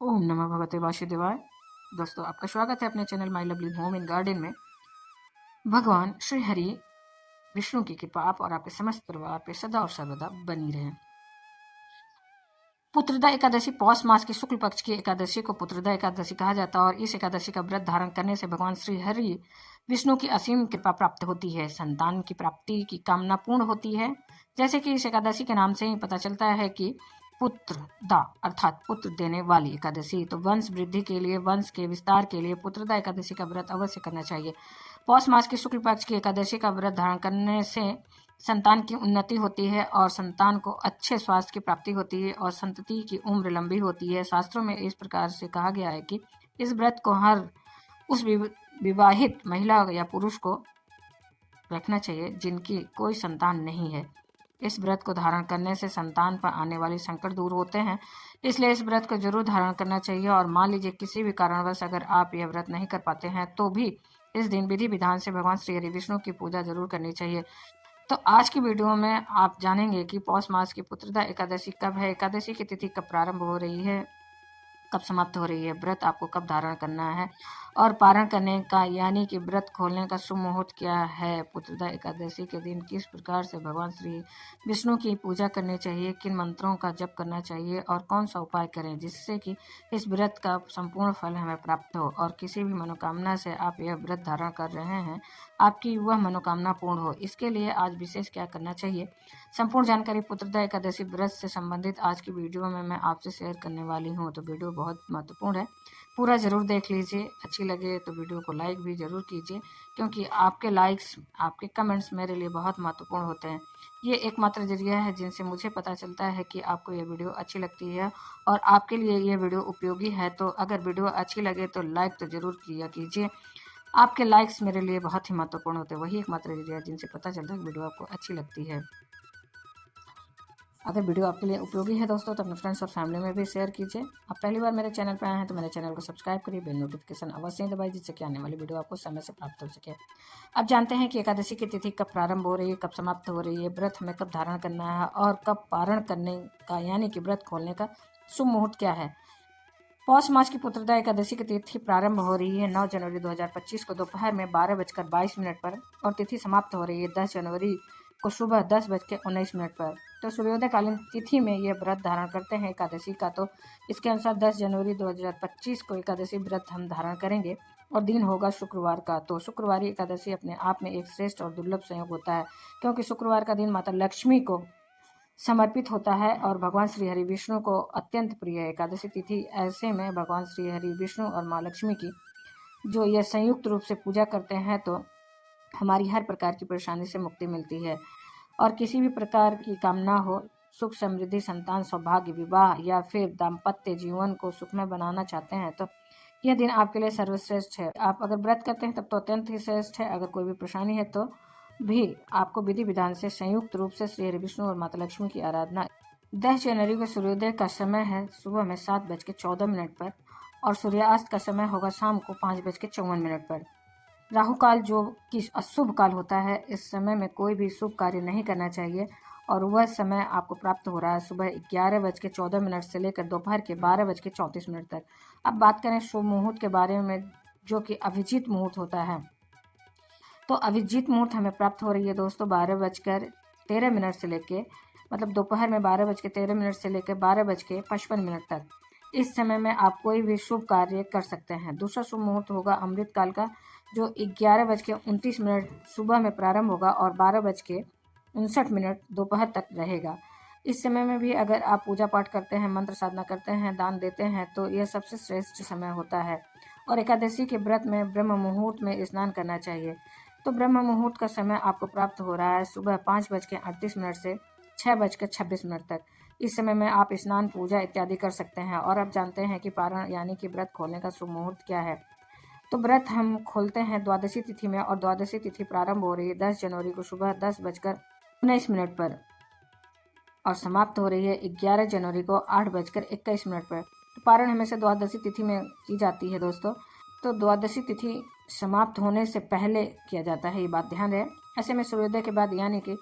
ओम नमः भगवते वासुदेवाय। दोस्तों, आपका स्वागत है अपने channel my lovely home in garden में। भगवान श्री हरि विष्णु की कृपा आप और आपके समस्त परिवार पे सदा और सर्वदा बनी रहे। पुत्रदा एकादशी पौष मास की शुक्ल पक्ष की एकादशी को पुत्रदा एकादशी कहा जाता है और इस एकादशी का व्रत धारण करने से भगवान श्री हरि विष्णु की असीम कृपा प्राप्त होती है। संतान की प्राप्ति की कामना पूर्ण होती है। जैसे कि इस एकादशी के नाम से ही पता चलता है कि पुत्रदा अर्थात पुत्र देने वाली एकादशी। तो वंश वृद्धि के लिए, वंश के विस्तार के लिए पुत्रदा एकादशी का व्रत अवश्य करना चाहिए। पौष मास की शुक्ल पक्ष की एकादशी का व्रत धारण करने से संतान की उन्नति होती है और संतान को अच्छे स्वास्थ्य की प्राप्ति होती है और संतति की उम्र लंबी होती है। शास्त्रों में इस प्रकार से कहा गया है कि इस व्रत को हर उस विवाहित महिला या पुरुष को रखना चाहिए जिनकी कोई संतान नहीं है। इस व्रत को धारण करने से संतान पर आने वाले संकट दूर होते हैं, इसलिए इस व्रत को जरूर धारण करना चाहिए। और मान लीजिए किसी भी कारणवश अगर आप यह व्रत नहीं कर पाते हैं तो भी इस दिन विधि विधान से भगवान श्री हरि विष्णु की पूजा जरूर करनी चाहिए। तो आज की वीडियो में आप जानेंगे कि पौष मास की पुत्रदा एकादशी कब है, एकादशी की तिथि कब प्रारंभ हो रही है, कब समाप्त हो रही है, व्रत आपको कब धारण करना है और पारण करने का यानी कि व्रत खोलने का शुभ मुहूर्त क्या है, पुत्रदा एकादशी के दिन किस प्रकार से भगवान श्री विष्णु की पूजा करनी चाहिए, किन मंत्रों का जप करना चाहिए और कौन सा उपाय करें जिससे कि इस व्रत का संपूर्ण फल हमें प्राप्त हो और किसी भी मनोकामना से आप यह व्रत धारण कर रहे हैं आपकी वह मनोकामना पूर्ण हो। इसके लिए आज विशेष क्या करना चाहिए, संपूर्ण जानकारी पुत्रदा एकादशी व्रत से संबंधित आज की वीडियो में मैं आपसे शेयर करने वाली हूँ। तो वीडियो बहुत महत्वपूर्ण है, पूरा जरूर देख लीजिए। अच्छी लगे तो वीडियो को लाइक भी जरूर कीजिए, क्योंकि आपके लाइक्स, आपके कमेंट्स मेरे लिए बहुत महत्वपूर्ण होते हैं। ये एकमात्र जरिया है जिनसे मुझे पता चलता है कि आपको ये वीडियो अच्छी लगती है और आपके लिए ये वीडियो उपयोगी है। तो अगर वीडियो अच्छी लगे तो लाइक तो जरूर किया कीजिए। आपके लाइक्स मेरे लिए बहुत ही महत्वपूर्ण होते हैं, वही एकमात्र जरिया है जिनसे पता चलता है कि वीडियो आपको अच्छी लगती है। अगर वीडियो आपके लिए उपयोगी है दोस्तों तो अपने फ्रेंड्स और फैमिली में भी शेयर कीजिए। आप पहली बार मेरे चैनल पर आए हैं तो मेरे चैनल को सब्सक्राइब करिए, बेल नोटिफिकेशन अवश्य ही दबाइए जिससे कि आने वाली वीडियो आपको समय से प्राप्त हो सके। अब जानते हैं कि एकादशी की तिथि कब प्रारंभ हो रही है, कब समाप्त हो रही है, व्रत हमें कब धारण करना है और कब पारण करने का यानी कि व्रत खोलने का शुभ मुहूर्त क्या है। पौष मास की पुत्रदा एकादशी की तिथि प्रारंभ हो रही है 9 जनवरी 2025 को दोपहर में 12:22 पर और तिथि समाप्त हो रही है 10 जनवरी को सुबह 10:19 पर। तो सूर्योदय कालीन तिथि में यह व्रत धारण करते हैं एकादशी का। तो इसके अनुसार 10 जनवरी 2025 को एकादशी व्रत हम धारण करेंगे और दिन होगा शुक्रवार का। तो शुक्रवारी एकादशी अपने आप में एक श्रेष्ठ और दुर्लभ संयोग होता है, क्योंकि शुक्रवार का दिन माता लक्ष्मी को समर्पित होता है और भगवान श्री हरि विष्णु को अत्यंत प्रिय है एकादशी तिथि। ऐसे में भगवान श्री हरि विष्णु और माँ लक्ष्मी की जो यह संयुक्त रूप से पूजा करते हैं तो हमारी हर प्रकार की परेशानी से मुक्ति मिलती है। और किसी भी प्रकार की कामना हो, सुख समृद्धि, संतान, सौभाग्य, विवाह या फिर दाम्पत्य जीवन को सुखमय बनाना चाहते हैं तो यह दिन आपके लिए सर्वश्रेष्ठ है। आप अगर व्रत करते हैं तब तो अत्यंत ही श्रेष्ठ है। अगर कोई भी परेशानी है तो भी आपको विधि विधान से संयुक्त रूप से श्री हरि विष्णु और माता लक्ष्मी की आराधना। 10 जनवरी को सूर्योदय का समय है सुबह में 7:14 पर और सूर्यास्त का समय होगा शाम को 5:54 पर। राहु काल जो कि अशुभ काल होता है, इस समय में कोई भी शुभ कार्य नहीं करना चाहिए और वह समय आपको प्राप्त हो रहा है सुबह 11:14 से लेकर दोपहर के 12:34 तक। अब बात करें शुभ मुहूर्त के बारे में, जो कि अभिजीत मुहूर्त होता है। तो अभिजीत मुहूर्त हमें प्राप्त हो रही है दोस्तों 12:13 से लेके मतलब दोपहर में 12:13 से लेकर 12:55 तक। इस समय में आप कोई भी शुभ कार्य कर सकते हैं। दूसरा शुभ मुहूर्त होगा अमृत काल का, जो 11:29 सुबह में प्रारंभ होगा और 12:59 दोपहर तक रहेगा। इस समय में भी अगर आप पूजा पाठ करते हैं, मंत्र साधना करते हैं, दान देते हैं तो यह सबसे श्रेष्ठ समय होता है। और एकादशी के व्रत में ब्रह्म मुहूर्त में स्नान करना चाहिए। तो ब्रह्म मुहूर्त का समय आपको प्राप्त हो रहा है सुबह 5:38 से 6:26 तक। इस समय में आप स्नान, पूजा इत्यादि कर सकते हैं। और अब जानते हैं कि पारण यानी कि व्रत खोलने का शुभ मुहूर्त क्या है। तो व्रत हम खोलते हैं द्वादशी तिथि में और द्वादशी तिथि प्रारंभ हो रही है 10 जनवरी को सुबह 10:19 पर और समाप्त हो रही है 11 जनवरी को 8:21 पर। तो पारण हमेशा द्वादशी तिथि में की जाती है दोस्तों। तो द्वादशी तिथि समाप्त होने से पहले किया जाता है, ये बात ध्यान रहे। ऐसे में सूर्योदय के बाद यानी कि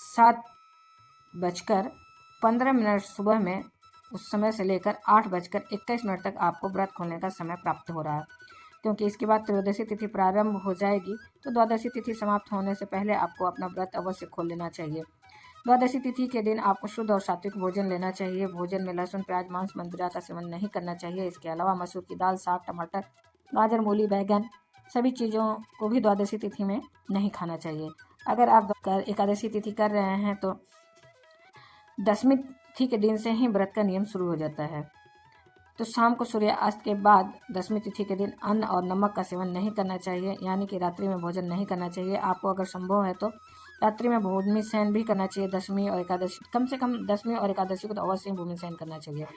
7:15 सुबह में उस समय से लेकर 8:21 तक आपको व्रत खोलने का समय प्राप्त हो रहा है, क्योंकि इसके बाद त्रयोदशी तिथि प्रारंभ हो जाएगी। तो द्वादशी तिथि समाप्त होने से पहले आपको अपना व्रत अवश्य खोल लेना चाहिए। द्वादशी तिथि के दिन आपको शुद्ध और सात्विक भोजन लेना चाहिए। भोजन में लहसुन, प्याज, मांस, मंदिरा का सेवन नहीं करना चाहिए। इसके अलावा मसूर की दाल, साग, टमाटर, गाजर, मूली, बैंगन सभी चीज़ों को भी द्वादशी तिथि में नहीं खाना चाहिए। अगर आप एकादशी तिथि कर रहे हैं तो दशमी तिथि के दिन से ही व्रत का नियम शुरू हो जाता है। तो शाम को सूर्यास्त के बाद दशमी तिथि के दिन अन्न और नमक का सेवन नहीं करना चाहिए, यानी कि रात्रि में भोजन नहीं करना चाहिए। आपको अगर संभव है तो रात्रि में भूमि शयन भी करना चाहिए। दशमी और एकादशी, कम से कम दशमी और एकादशी को तो अवश्य भूमि शयन करना चाहिए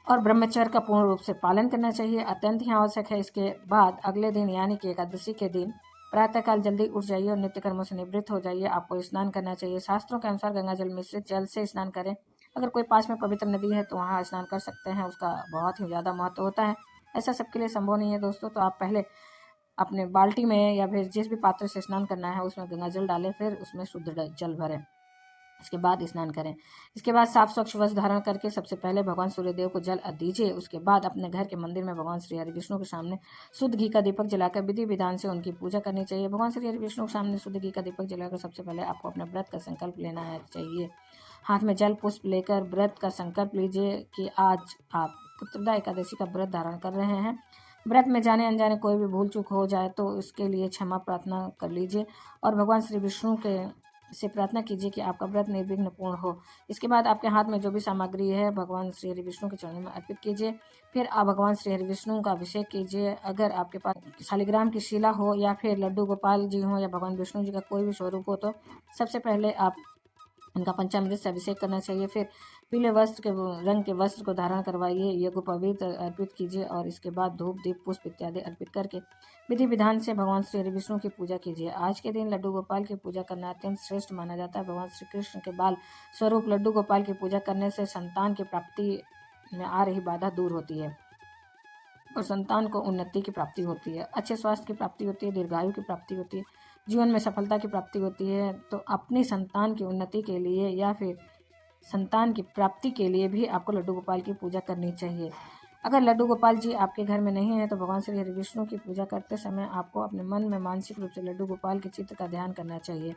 और ब्रह्मचर्य का पूर्ण रूप से पालन करना चाहिए, अत्यंत ही आवश्यक है। इसके बाद अगले दिन यानी कि एकादशी के दिन प्रातःकाल जल्दी उठ जाइए और नित्य कर्मों से निवृत्त हो जाइए। आपको स्नान करना चाहिए। शास्त्रों के अनुसार गंगा जल मिश्रित जल से स्नान करें। अगर कोई पास में पवित्र नदी है तो वहाँ स्नान कर सकते हैं, उसका बहुत ही ज़्यादा महत्व होता है। ऐसा सबके लिए संभव नहीं है दोस्तों, तो आप पहले अपने बाल्टी में या फिर जिस भी पात्र से स्नान करना है उसमें गंगा जल डालें, फिर उसमें शुद्ध जल भरें, इसके बाद स्नान करें। इसके बाद साफ स्वच्छ वस्त्र धारण करके सबसे पहले भगवान सूर्यदेव को जल दीजिए। उसके बाद अपने घर के मंदिर में भगवान श्री हरि विष्णु के सामने शुद्ध घी का दीपक जलाकर विधि विधान से उनकी पूजा करनी चाहिए। भगवान श्री हरि विष्णु के सामने शुद्ध घी का दीपक जलाकर सबसे पहले आपको अपने व्रत का संकल्प लेना है चाहिए। हाथ में जल पुष्प लेकर व्रत का संकल्प लीजिए कि आज आप पुत्रदा एकादशी का व्रत धारण कर रहे हैं। व्रत में जाने अनजाने कोई भी भूल चूक हो जाए तो उसके लिए क्षमा प्रार्थना कर लीजिए और भगवान श्री विष्णु के से प्रार्थना कीजिए कि आपका व्रत निर्विघ्न पूर्ण हो। इसके बाद आपके हाथ में जो भी सामग्री है भगवान श्री हरि विष्णु के चरणों में अर्पित कीजिए। फिर आप भगवान श्री हरि विष्णु का अभिषेक कीजिए। अगर आपके पास शालिग्राम की शिला हो या फिर लड्डू गोपाल जी हो या भगवान विष्णु जी का कोई भी स्वरूप हो तो सबसे पहले आप उनका पंचामृत से अभिषेक करना चाहिए। फिर पीले वस्त्र के रंग के वस्त्र को धारण करवाइए, यज्ञ पवित्र अर्पित कीजिए और इसके बाद धूप, दीप, पुष्प इत्यादि अर्पित करके विधि विधान से भगवान श्री हरि विष्णु की पूजा कीजिए। आज के दिन लड्डू गोपाल की पूजा करना अत्यंत श्रेष्ठ माना जाता है। भगवान श्री कृष्ण के बाल स्वरूप लड्डू गोपाल की पूजा करने से संतान की प्राप्ति में आ रही बाधा दूर होती है और संतान को उन्नति की प्राप्ति होती है, अच्छे स्वास्थ्य की प्राप्ति होती है, दीर्घायु की प्राप्ति होती है, जीवन में सफलता की प्राप्ति होती है। तो अपनी संतान की उन्नति के लिए या फिर संतान की प्राप्ति के लिए भी आपको लड्डू गोपाल की पूजा करनी चाहिए। अगर लड्डू गोपाल जी आपके घर में नहीं है तो भगवान श्री हरि विष्णु की पूजा करते समय आपको अपने मन में मानसिक रूप से लड्डू गोपाल के चित्र का ध्यान करना चाहिए।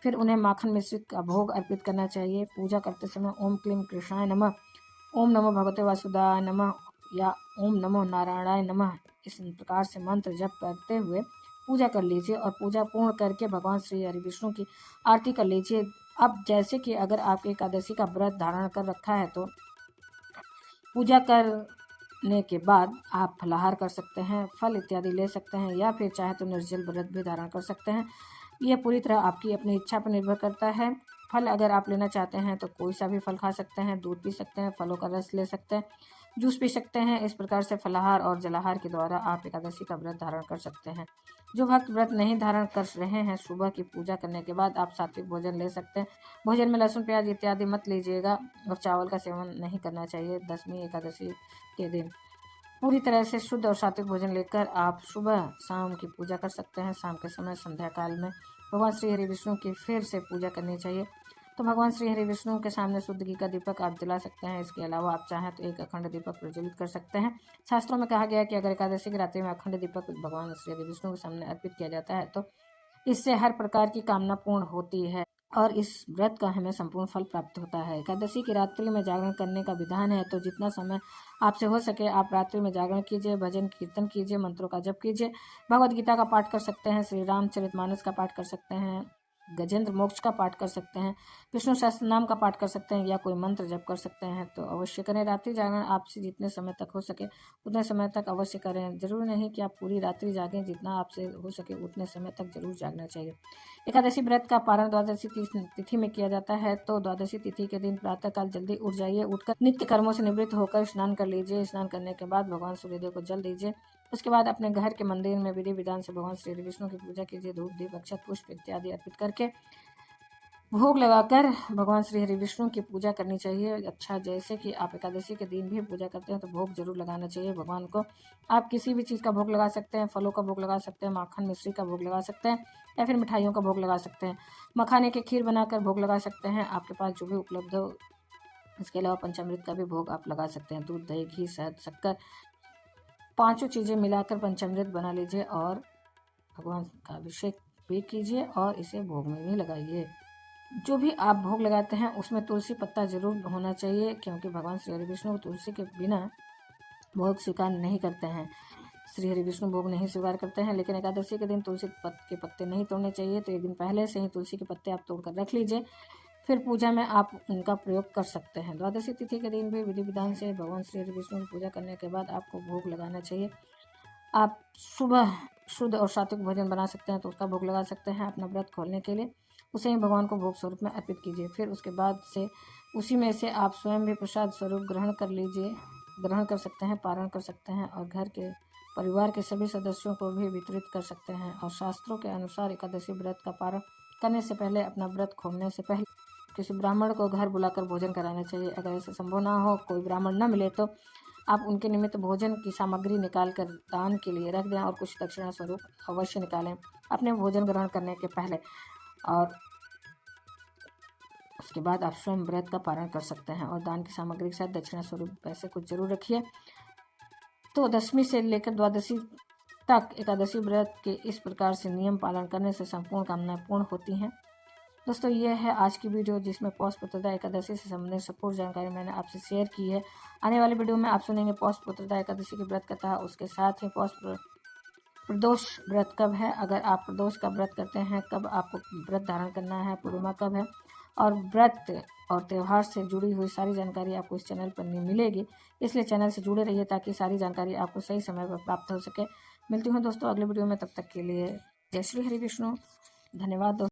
फिर उन्हें माखन मिश्रित का भोग अर्पित करना चाहिए। पूजा करते समय ओम क्लीम कृष्णाय नमः, ओम नमो भगवते वासुदेवाय नमः या ओम नमो नारायणाय नमः इस प्रकार से मंत्र जप करते हुए पूजा कर लीजिए और पूजा पूर्ण करके भगवान श्री हरि विष्णु की आरती कर लीजिए। अब जैसे कि अगर आपके एकादशी का व्रत धारण कर रखा है तो पूजा करने के बाद आप फलाहार कर सकते हैं, फल इत्यादि ले सकते हैं या फिर चाहे तो निर्जल व्रत भी धारण कर सकते हैं। यह पूरी तरह आपकी अपनी इच्छा पर निर्भर करता है। फल अगर आप लेना चाहते हैं तो कोई सा भी फल खा सकते हैं, दूध पी सकते हैं, फलों का रस ले सकते हैं, जूस पी सकते हैं। इस प्रकार से फलाहार और जलाहार के द्वारा आप एकादशी का व्रत धारण कर सकते हैं। जो भक्त व्रत नहीं धारण कर रहे हैं सुबह की पूजा करने के बाद आप सात्विक भोजन ले सकते हैं। भोजन में लहसुन, प्याज इत्यादि मत लीजिएगा और चावल का सेवन नहीं करना चाहिए। दशमी एकादशी के दिन पूरी तरह से शुद्ध और सात्विक भोजन लेकर आप सुबह शाम की पूजा कर सकते हैं। शाम के समय संध्या काल में भगवान श्री हरि विष्णु की फिर से पूजा करनी चाहिए। तो भगवान श्री हरि विष्णु के सामने शुद्ध घी का दीपक आप जला सकते हैं। इसके अलावा आप चाहें तो एक अखंड दीपक प्रज्वलित कर सकते हैं। शास्त्रों में कहा गया है कि अगर एकादशी की रात्रि में अखंड दीपक भगवान श्री हरि विष्णु के सामने अर्पित किया जाता है तो इससे हर प्रकार की कामना पूर्ण होती है और इस व्रत का हमें संपूर्ण फल प्राप्त होता है। एकादशी की रात्रि में जागरण करने का विधान है, तो जितना समय आपसे हो सके आप रात्रि में जागरण कीजिए, भजन कीर्तन कीजिए, मंत्रों का जप कीजिए, भगवद गीता का पाठ कर सकते हैं, श्री रामचरितमानस का पाठ कर सकते हैं, गजेंद्र मोक्ष का पाठ कर सकते हैं, विष्णु सहस्त्र नाम का पाठ कर सकते हैं या कोई मंत्र जप कर सकते हैं। तो अवश्य करें। रात्रि जागरण आपसे जितने समय तक हो सके उतने समय तक अवश्य करें। जरूरी नहीं कि आप पूरी रात्रि जागें, जितना आपसे हो सके उतने समय तक जरूर जागना चाहिए। एकादशी व्रत का पारण द्वादशी तिथि में किया जाता है, तो द्वादशी तिथि के दिन प्रातःकाल जल्दी उठ जाइए। उठकर नित्य कर्मों से निवृत्त होकर स्नान कर लीजिए। स्नान करने के बाद भगवान सूर्यदेव को जल दीजिए। उसके बाद अपने घर के मंदिर में विधि विधान से भगवान श्री विष्णु की पूजा कीजिए। धूप, दीप, अक्षत, पुष्प इत्यादि अर्पित करके भोग लगाकर भगवान श्री हरि विष्णु की पूजा करनी चाहिए। अच्छा, जैसे कि आप एकादशी के दिन भी पूजा करते हैं तो भोग जरूर लगाना चाहिए भगवान को। आप किसी भी चीज़ का भोग लगा सकते हैं, फलों का भोग लगा सकते हैं, माखन मिश्री का भोग लगा सकते हैं या फिर मिठाइयों का भोग लगा सकते हैं। मखाने की खीर बनाकर भोग लगा सकते हैं। आपके पास जो भी उपलब्ध हो इसके अलावा पंचामृत का भी भोग आप लगा सकते हैं। दूध, दही, घी, शहद, शक्कर, पांचों चीज़ें मिलाकर पंचामृत बना लीजिए और भगवान का अभिषेक भी कीजिए और इसे भोग में भी लगाइए। जो भी आप भोग लगाते हैं उसमें तुलसी पत्ता जरूर होना चाहिए, क्योंकि भगवान श्री हरि विष्णु तुलसी के बिना भोग स्वीकार नहीं करते हैं। श्री हरि विष्णु भोग नहीं स्वीकार करते हैं, लेकिन एकादशी के दिन तुलसी के पत्ते नहीं तोड़ने चाहिए। तो एक दिन पहले से ही तुलसी के पत्ते आप तोड़कर रख लीजिए, फिर पूजा में आप उनका प्रयोग कर सकते हैं। द्वादशी तिथि के दिन भी विधि विधान से भगवान श्री हरि विष्णु की पूजा करने के बाद आपको भोग लगाना चाहिए। आप सुबह शुद्ध और सात्विक भोजन बना सकते हैं तो उसका भोग लगा सकते हैं अपना व्रत खोलने के लिए। उसे ही भगवान को भोग स्वरूप में अर्पित कीजिए। फिर उसके बाद से उसी में से आप स्वयं भी प्रसाद स्वरूप ग्रहण कर सकते हैं, पारण कर सकते हैं और घर के परिवार के सभी सदस्यों को भी वितरित कर सकते हैं। और शास्त्रों के अनुसार एकादशी व्रत का पारण करने से पहले, अपना व्रत खोलने से पहले किसी ब्राह्मण को घर बुलाकर भोजन कराना चाहिए। अगर ऐसा संभव ना हो, कोई ब्राह्मण न मिले, तो आप उनके निमित्त भोजन की सामग्री निकाल कर दान के लिए रख दें और कुछ दक्षिणा स्वरूप अवश्य निकालें अपने भोजन ग्रहण करने के पहले। और उसके बाद आप स्वयं व्रत का पारण कर सकते हैं और दान की सामग्री के साथ दक्षिणा स्वरूप पैसे कुछ जरूर रखिए। तो दशमी से लेकर द्वादशी तक एकादशी व्रत के इस प्रकार से नियम पालन करने से संपूर्ण कामनाएं पूर्ण होती हैं। दोस्तों, ये है आज की वीडियो जिसमें पौष पुत्रदा एकादशी से संबंधित संपूर्ण जानकारी मैंने आपसे शेयर की है। आने वाली वीडियो में आप सुनेंगे पौष पुत्रदा एकादशी की व्रत कथा, उसके साथ ही पौष प्रदोष व्रत कब है, अगर आप प्रदोष का व्रत करते हैं कब आपको व्रत धारण करना है, पूर्णिमा कब है, और व्रत और त्यौहार से जुड़ी हुई सारी जानकारी आपको इस चैनल पर नहीं मिलेगी। इसलिए चैनल से जुड़े रहिए ताकि सारी जानकारी आपको सही समय पर प्राप्त हो सके। मिलती हूँ दोस्तों अगले वीडियो में, तब तक के लिए जय श्री हरि विष्णु। धन्यवाद दोस्तों।